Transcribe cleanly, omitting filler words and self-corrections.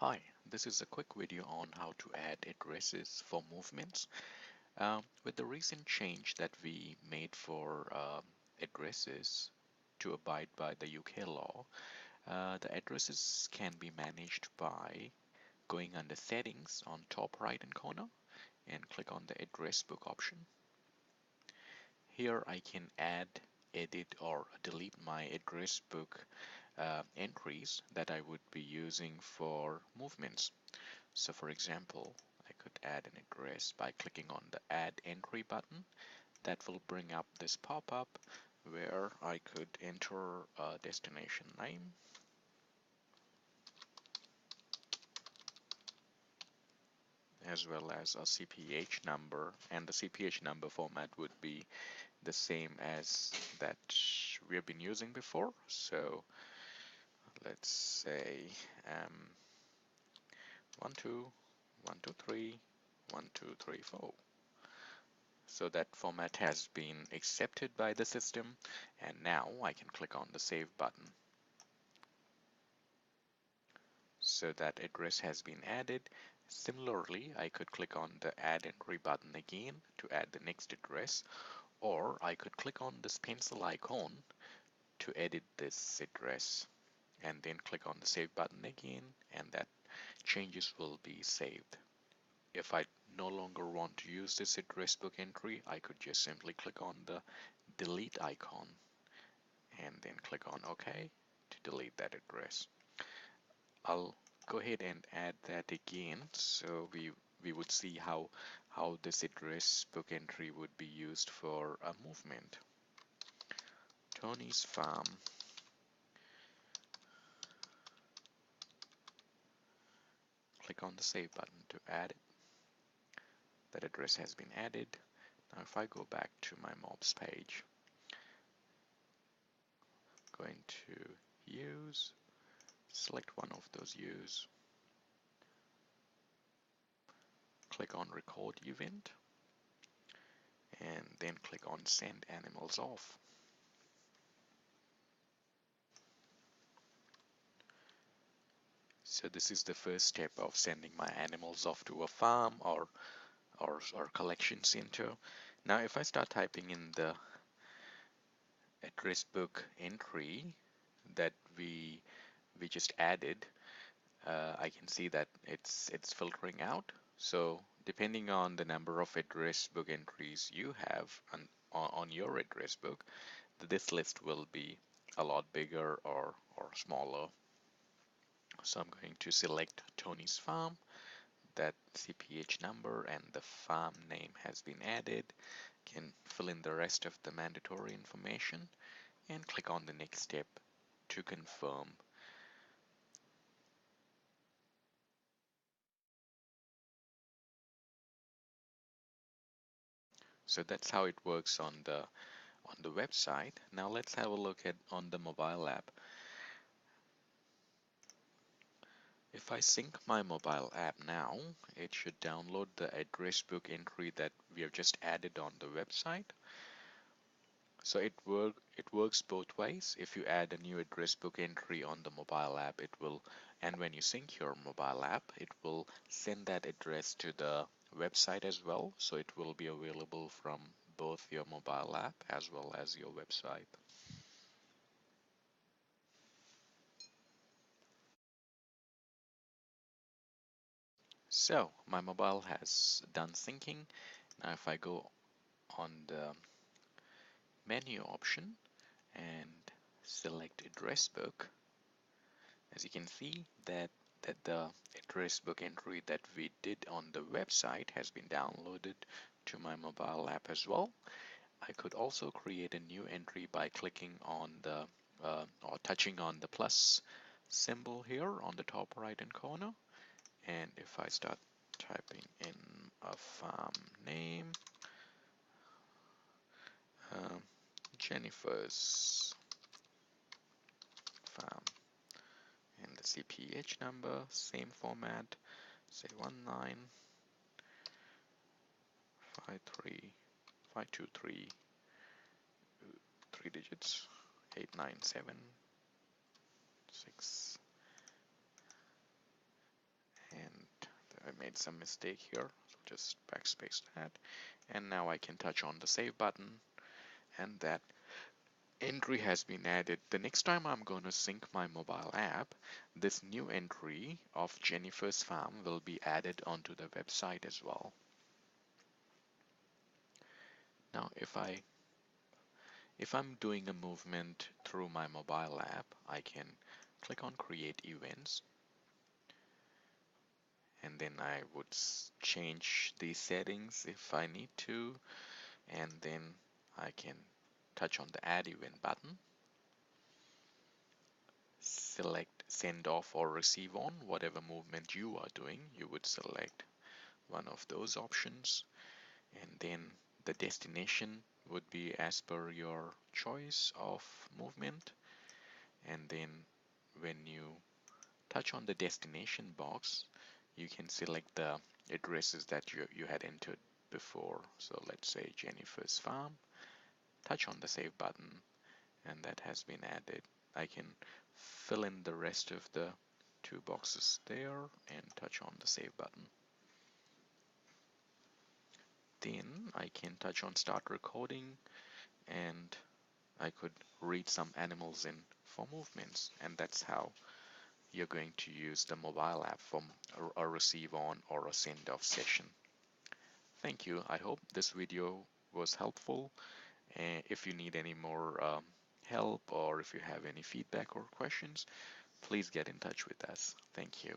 Hi, this is a quick video on how to add addresses for movements. With the recent change that we made for addresses to abide by the UK law, the addresses can be managed by going under settings on top right hand corner and click on the address book option. Here I can add, edit or delete my address book entries that I would be using for movements. So for example, I could add an address by clicking on the add entry button. That will bring up this pop-up where I could enter a destination name, as well as a CPH number, and the CPH number format would be the same as that we have been using before. So let's say 1 2 1 2 3 1 2 3 4. So that format has been accepted by the system, and now I can click on the save button. So that address has been added. Similarly, I could click on the add entry button again to add the next address, or I could click on this pencil icon to edit this address and then click on the save button again, and that changes will be saved. If I no longer want to use this address book entry, I could just simply click on the delete icon and then click on OK to delete that address. I'll go ahead and add that again so we would see how this address book entry would be used for a movement. Tony's Farm. Click on the save button to add it. That address has been added. Now if I go back to my mobs page, going to use, select one of those use, click on record event, and then click on send animals off. So this is the first step of sending my animals off to a farm or collection center. Now if I start typing in the address book entry that we just added, I can see that it's filtering out. So depending on the number of address book entries you have on your address book, this list will be a lot bigger or smaller. So I'm going to select Tony's Farm. That CPH number and the farm name has been added. Can fill in the rest of the mandatory information and click on the next step to confirm. So that's how it works on the website. Now let's have a look at on the mobile app. If I sync my mobile app now, it should download the address book entry that we have just added on the website. So it works both ways. If you add a new address book entry on the mobile app, it will, and when you sync your mobile app, it will send that address to the website as well. So it will be available from both your mobile app as well as your website. So my mobile has done syncing. Now if I go on the menu option and select address book, as you can see that the address book entry that we did on the website has been downloaded to my mobile app as well. I could also create a new entry by clicking on the or touching on the plus symbol here on the top right hand corner, and if I start typing in a farm name, um, Jennifer's Farm, and the CPH number, same format, say 1953523, 3 digits, 8976. made some mistake here, so just backspace that. And now I can touch on the save button, and that entry has been added. The next time I'm going to sync my mobile app, this new entry of Jennifer's Farm will be added onto the website as well. Now if I'm doing a movement through my mobile app, I can click on create events, and then I would change the settings if I need to, and then I can touch on the add event button, select send off or receive on. Whatever movement you are doing, you would select one of those options, and then the destination would be as per your choice of movement. And then when you touch on the destination box, you can select the addresses that you had entered before. So let's say Jennifer's Farm, touch on the save button, and that has been added. I can fill in the rest of the two boxes there and touch on the save button. Then I can touch on start recording, and I could read some animals in for movements, and that's how you're going to use the mobile app for a receive on or a send off session. Thank you. I hope this video was helpful. And if you need any more help, or if you have any feedback or questions, please get in touch with us. Thank you.